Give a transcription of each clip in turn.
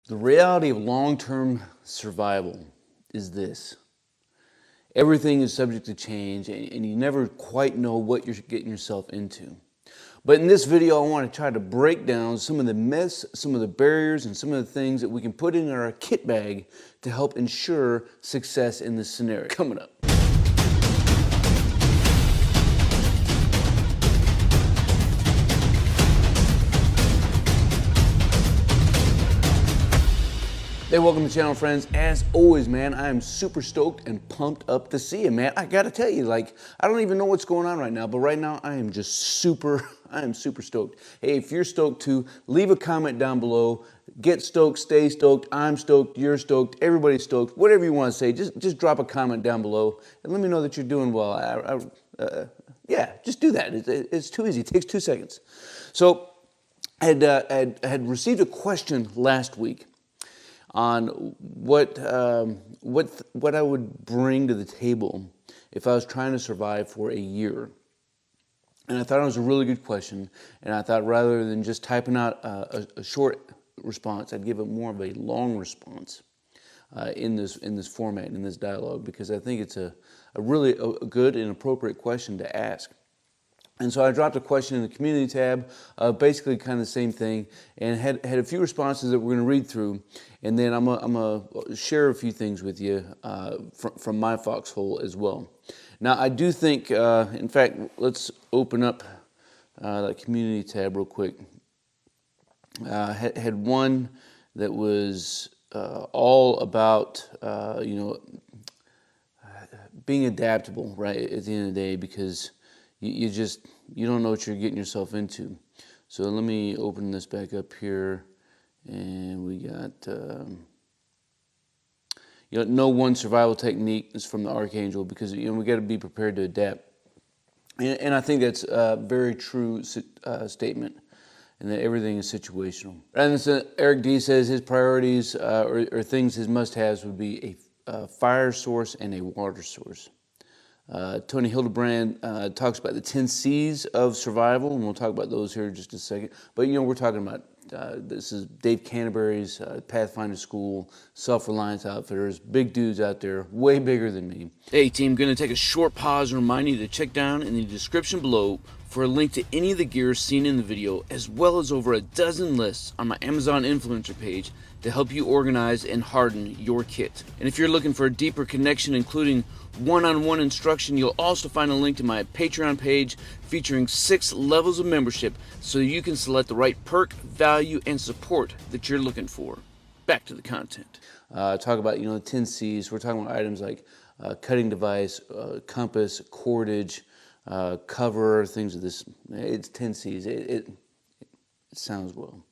The reality of long-term survival is this. Everything is subject to change and you never quite know what you're getting yourself into. But in this video, I want to try to break down some of the myths, some of the barriers, and some of the things that we can put in our kit bag to help ensure success in this scenario. Coming up. Hey, welcome to the channel, friends. As always, man, I am super stoked and pumped up to see you, man. I gotta tell you, I don't even know what's going on right now, but right now I am just super stoked. Hey, if you're stoked too, leave a comment down below. Get stoked, stay stoked, I'm stoked, you're stoked, everybody's stoked, whatever you want to say, just drop a comment down below and let me know that you're doing well. Yeah, just do that. It's too easy, it takes 2 seconds. So I had received a question last week on what I would bring to the table if I was trying to survive for a year. And I thought it was a really good question, and I thought rather than just typing out a short response, I'd give it more of a long response in this format, in this dialogue, because I think it's a really good and appropriate question to ask. And so I dropped a question in the community tab, basically kind of the same thing, and had a few responses that we're going to read through, and then I'm gonna share a few things with you from my foxhole as well. Now I do think, in fact, let's open up that community tab real quick. Had one that was all about being adaptable, right, at the end of the day, because you don't know what you're getting yourself into. So let me open this back up here, and we got no one survival technique is from the Archangel, because we got to be prepared to adapt, and I think that's a very true statement, and that everything is situational. And so Eric D says his priorities or things, his must-haves would be a fire source and a water source. Tony Hildebrand talks about the 10 C's of survival, and we'll talk about those here in just a second. But we're talking about, this is Dave Canterbury's Pathfinder School, Self-Reliance Outfitters, big dudes out there, way bigger than me. Hey team, gonna take a short pause and remind you to check down in the description below for a link to any of the gear seen in the video, as well as over a dozen lists on my Amazon influencer page to help you organize and harden your kit. And if you're looking for a deeper connection, including one-on-one instruction, you'll also find a link to my Patreon page featuring 6 levels of membership so you can select the right perk, value, and support that you're looking for. Back to the content. Talk about, the 10 C's. We're talking about items like cutting device, compass, cordage, cover, things of this. It's 10 C's. It sounds well.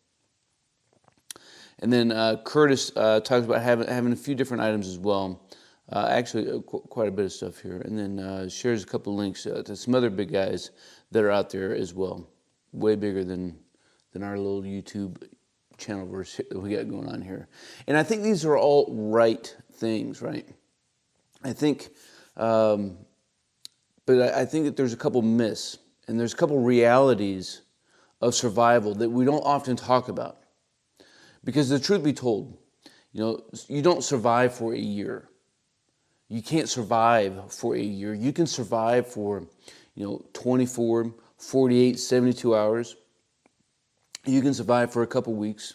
And then Curtis talks about having a few different items as well. Actually, quite a bit of stuff here. And then shares a couple links to some other big guys that are out there as well. Way bigger than our little YouTube channel verse that we got going on here. And I think these are all right things, right? I think, but I think that there's a couple myths and there's a couple realities of survival that we don't often talk about. Because the truth be told, you don't survive for a year. You can't survive for a year. You can survive for, 24, 48, 72 hours. You can survive for a couple weeks.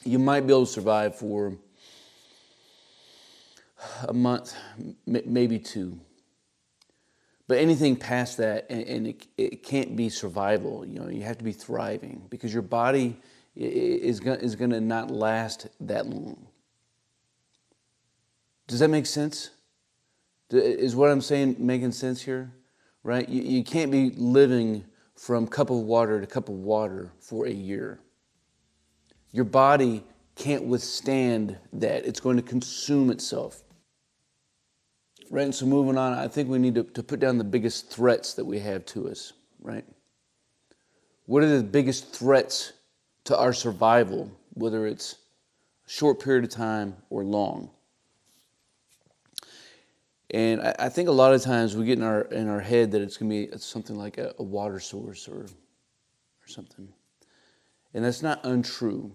You might be able to survive for a month, maybe 2. But anything past that, and it can't be survival. You have to be thriving, because your body is going to not last that long. Does that make sense? Is what I'm saying making sense here? Right? You can't be living from cup of water to cup of water for a year. Your body can't withstand that. It's going to consume itself. Right? And so moving on, I think we need to put down the biggest threats that we have to us. Right? What are the biggest threats to our survival, whether it's a short period of time or long? And I think a lot of times we get in our head that it's going to be something like a water source or something. And that's not untrue.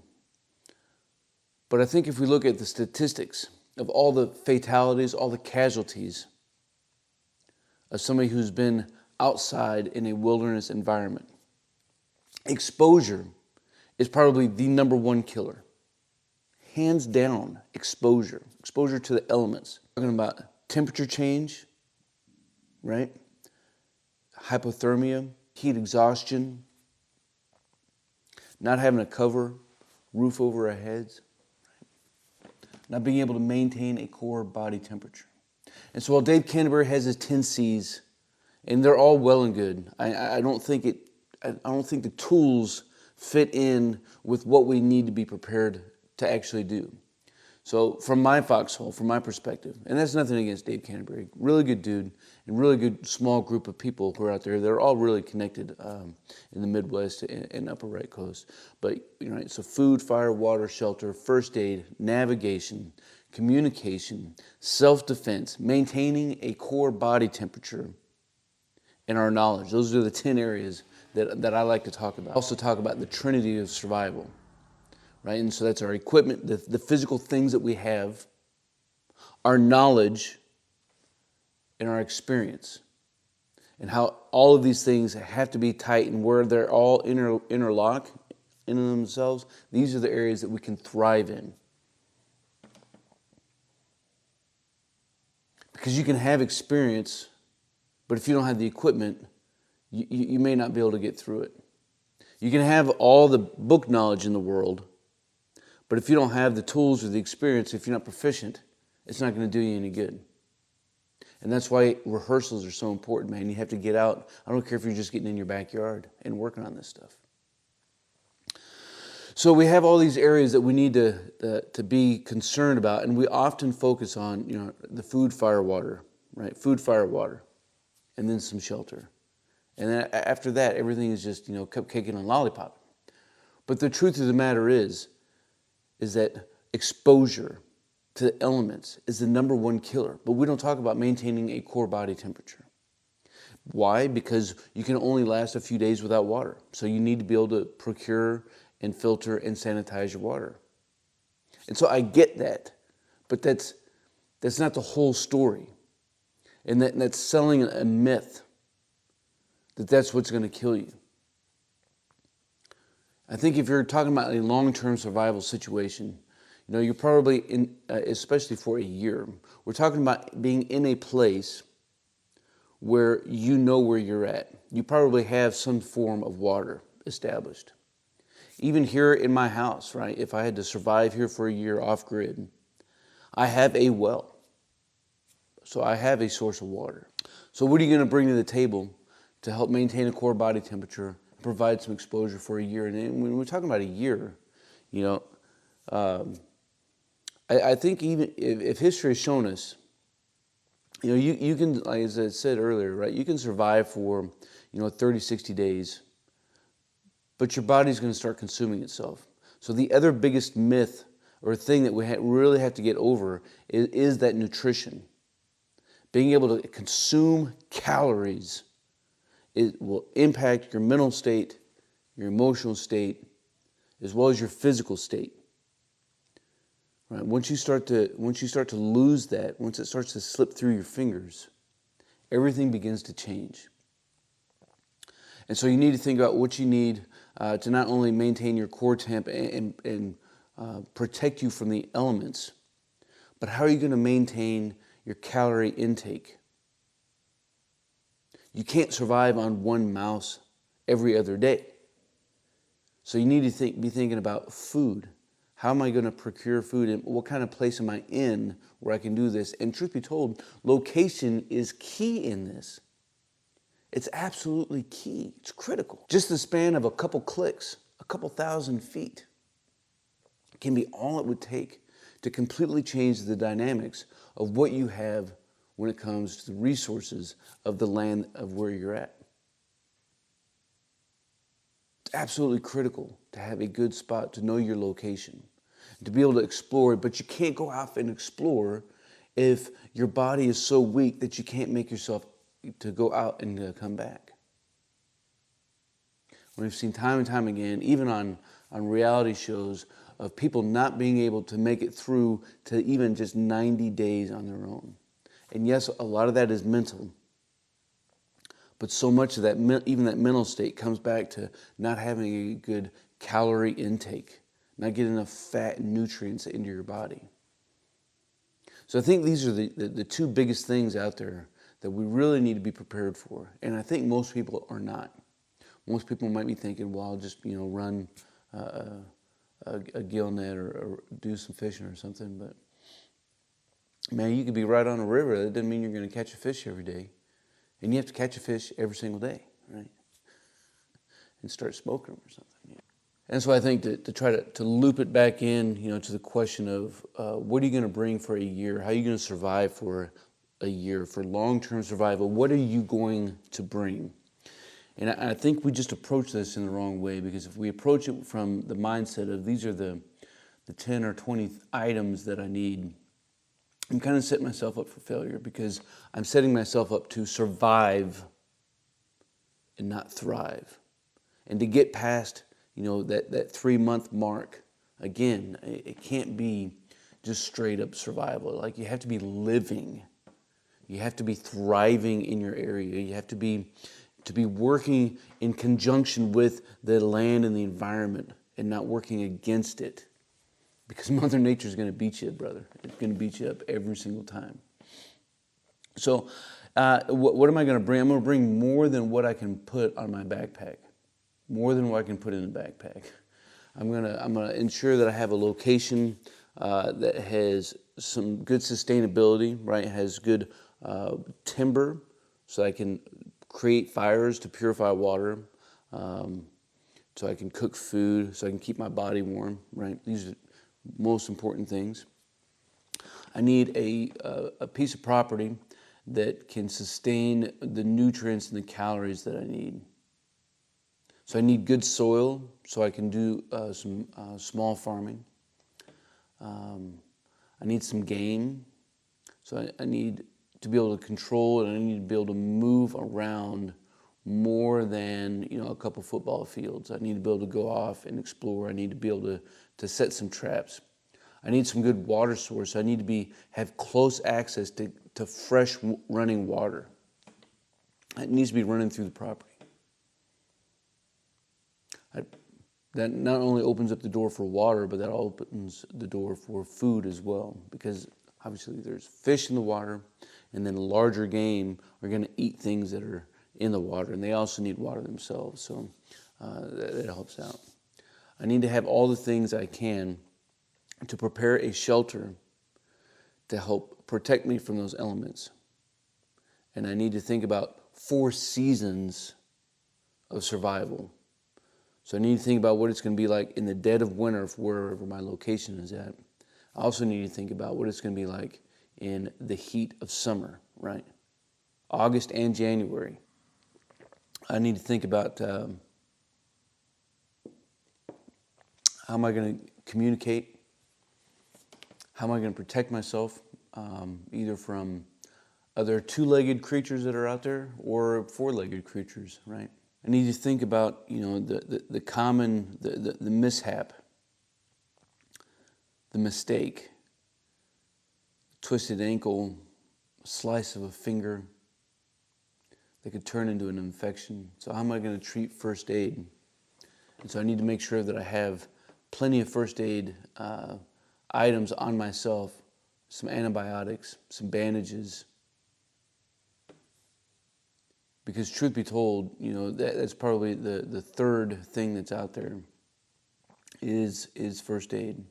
But I think if we look at the statistics of all the fatalities, all the casualties of somebody who's been outside in a wilderness environment, exposure is probably the number one killer. Hands down, exposure to the elements. We're talking about temperature change, right? Hypothermia, heat exhaustion, not having a roof over our heads, not being able to maintain a core body temperature. And so while Dave Canterbury has his 10 C's, and they're all well and good, I don't think the tools fit in with what we need to be prepared to actually do. So from my foxhole, from my perspective, and that's nothing against Dave Canterbury, really good dude, and really good small group of people who are out there. They're all really connected in the Midwest and Upper Right Coast. But so food, fire, water, shelter, first aid, navigation, communication, self-defense, maintaining a core body temperature, and our knowledge. Those are the 10 areas that I like to talk about. I also talk about the Trinity of Survival. Right? And so that's our equipment, the physical things that we have, our knowledge, and our experience. And how all of these things have to be tight, and where they're all interlock in themselves, these are the areas that we can thrive in. Because you can have experience, but if you don't have the equipment, you may not be able to get through it. You can have all the book knowledge in the world, but if you don't have the tools or the experience, if you're not proficient, it's not going to do you any good. And that's why rehearsals are so important, man. You have to get out. I don't care if you're just getting in your backyard and working on this stuff. So we have all these areas that we need to be concerned about, and we often focus on the food, fire, water, right? Food, fire, water, and then some shelter. And then after that, everything is just cupcake and lollipop. But the truth of the matter is that exposure to the elements is the number one killer. But we don't talk about maintaining a core body temperature. Why? Because you can only last a few days without water. So you need to be able to procure and filter and sanitize your water. And so I get that, but that's not the whole story. And that's selling a myth that's what's going to kill you. I think if you're talking about a long-term survival situation, you're probably in, especially for a year, we're talking about being in a place where you know where you're at. You probably have some form of water established. Even here in my house, right? If I had to survive here for a year off-grid, I have a well. So I have a source of water. So what are you going to bring to the table to help maintain a core body temperature, provide some exposure for a year? And when we're talking about a year, I think even if history has shown us, you can, like as I said earlier, right? You can survive for 30, 60 days, but your body's going to start consuming itself. So the other biggest myth or thing that we really have to get over is that nutrition. Being able to consume calories, it will impact your mental state, your emotional state, as well as your physical state. Right? Once you start to lose that, once it starts to slip through your fingers, everything begins to change. And so you need to think about what you need to not only maintain your core temp and protect you from the elements, but how are you going to maintain your calorie intake? You can't survive on one mouse every other day. So you need to be thinking about food. How am I going to procure food, and what kind of place am I in where I can do this? And truth be told, location is key in this. It's absolutely key. It's critical. Just the span of a couple clicks, a couple thousand feet, can be all it would take to completely change the dynamics of what you have when it comes to the resources of the land of where you're at. It's absolutely critical to have a good spot, to know your location, to be able to explore, but you can't go out and explore if your body is so weak that you can't make yourself to go out and come back. We've seen time and time again, even on reality shows, of people not being able to make it through to even just 90 days on their own. And yes, a lot of that is mental. But so much of that, even that mental state, comes back to not having a good calorie intake, not getting enough fat and nutrients into your body. So I think these are the two biggest things out there that we really need to be prepared for. And I think most people are not. Most people might be thinking, well, I'll just run a gill net or do some fishing or something. But man, you could be right on a river. That doesn't mean you're going to catch a fish every day. And you have to catch a fish every single day, right? And start smoking them or something. Yeah. And so I think to try to loop it back in, to the question of what are you going to bring for a year? How are you going to survive for a year? For long-term survival, what are you going to bring? And I think we just approach this in the wrong way, because if we approach it from the mindset of these are the 10 or 20 items that I need, I'm kind of setting myself up for failure, because I'm setting myself up to survive and not thrive. And to get past, that 3-month mark, again, it can't be just straight up survival. Like, you have to be living. You have to be thriving in your area. You have to be working in conjunction with the land and the environment and not working against it. Because Mother Nature is going to beat you, brother. It's going to beat you up every single time. So what am I going to bring? I'm going to bring more than what I can put on my backpack. More than what I can put in the backpack. I'm going to ensure that I have a location that has some good sustainability, right? Has good timber, so I can create fires to purify water, so I can cook food, so I can keep my body warm, right? These are most important things. I need a piece of property that can sustain the nutrients and the calories that I need. So I need good soil, so I can do some small farming. I need some game, so I need to be able to control it, and I need to be able to move around more than a couple football fields. I need to be able to go off and explore. I need to be able to set some traps. I need some good water source. I need to have close access to fresh running water. It needs to be running through the property. That not only opens up the door for water, but that opens the door for food as well, because obviously there's fish in the water, and then larger game are going to eat things that are in the water, and they also need water themselves, so that helps out. I need to have all the things I can to prepare a shelter to help protect me from those elements. And I need to think about 4 seasons of survival. So I need to think about what it's going to be like in the dead of winter wherever my location is at. I also need to think about what it's going to be like in the heat of summer, right? August and January. I need to think about how am I going to communicate? How am I going to protect myself, either from other 2-legged creatures that are out there or 4-legged creatures, right? I need to think about, the common, the mishap, the mistake, twisted ankle, slice of a finger that could turn into an infection. So how am I going to treat first aid? And so I need to make sure that I have plenty of first aid items on myself, some antibiotics, some bandages. Because truth be told, that's probably the third thing that's out there is first aid.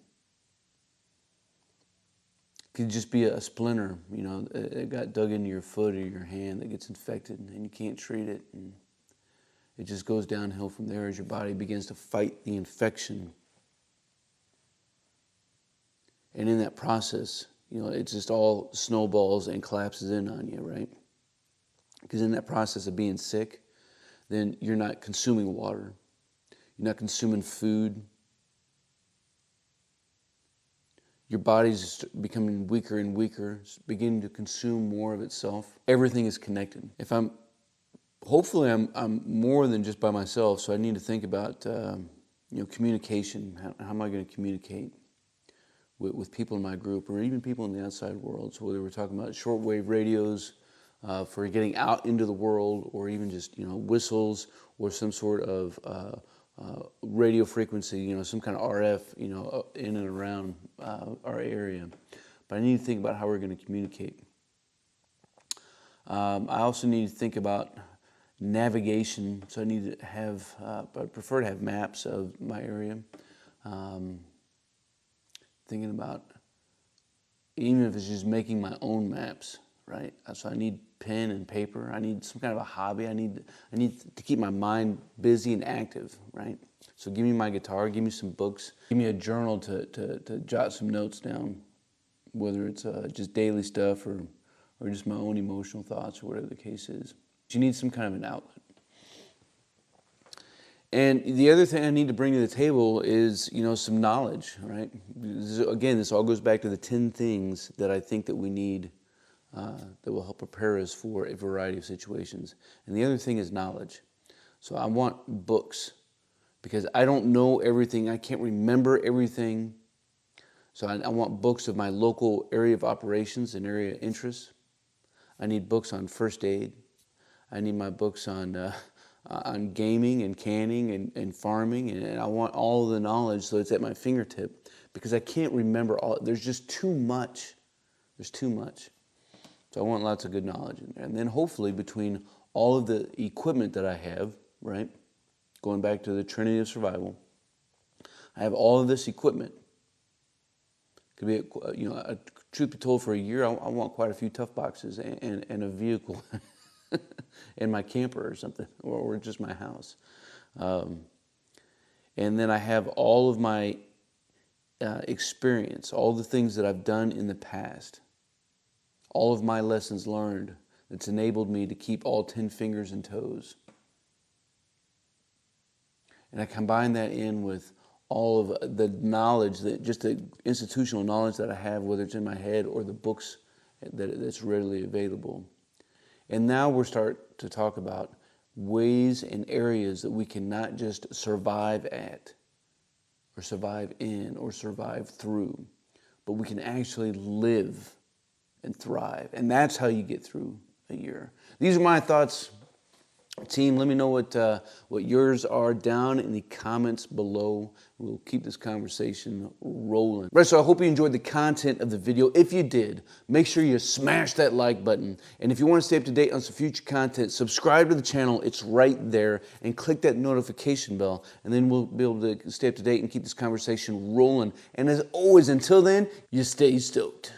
It could just be a splinter, it got dug into your foot or your hand that gets infected, and you can't treat it. And it just goes downhill from there as your body begins to fight the infection. And in that process, it just all snowballs and collapses in on you, right? Because in that process of being sick, then you're not consuming water. You're not consuming food. Your body's becoming weaker and weaker, it's beginning to consume more of itself. Everything is connected. Hopefully I'm more than just by myself, so I need to think about, communication. How am I going to communicate with people in my group, or even people in the outside world? So whether we're talking about shortwave radios for getting out into the world, or even just whistles, or some sort of radio frequency, some kind of RF, in and around our area. But I need to think about how we're going to communicate. I also need to think about navigation. So I need to have, I prefer to have maps of my area. Thinking about, even if it's just making my own maps, right? So I need pen and paper. I need some kind of a hobby. I need to keep my mind busy and active, right? So give me my guitar, give me some books, give me a journal to jot some notes down, whether it's just daily stuff or just my own emotional thoughts, or whatever the case is. You need some kind of an outlet. And the other thing I need to bring to the table is, some knowledge, right? Again, this all goes back to the 10 things that I think that we need that will help prepare us for a variety of situations. And the other thing is knowledge. So I want books, because I don't know everything. I can't remember everything. So I want books of my local area of operations and area of interest. I need books on first aid. I need my books on gaming and canning and farming, and I want all of the knowledge so it's at my fingertip, because I can't remember all. There's just too much. There's too much. So I want lots of good knowledge in there. And then hopefully between all of the equipment that I have, right, going back to the Trinity of Survival, I have all of this equipment. Could be, truth be told, for a year, I want quite a few tough boxes and a vehicle in my camper or something, or just my house. And then I have all of my experience, all the things that I've done in the past, all of my lessons learned that's enabled me to keep all 10 fingers and toes. And I combine that in with all of the knowledge, just the institutional knowledge that I have, whether it's in my head or the books that's readily available. And now we're start to talk about ways and areas that we can not just survive at, or survive in, or survive through, but we can actually live and thrive. And that's how you get through a year. These are my thoughts. Team, let me know what yours are down in the comments below. We'll keep this conversation rolling. Right, so I hope you enjoyed the content of the video. If you did, make sure you smash that like button. And if you want to stay up to date on some future content, subscribe to the channel. It's right there. And click that notification bell. And then we'll be able to stay up to date and keep this conversation rolling. And as always, until then, you stay stoked.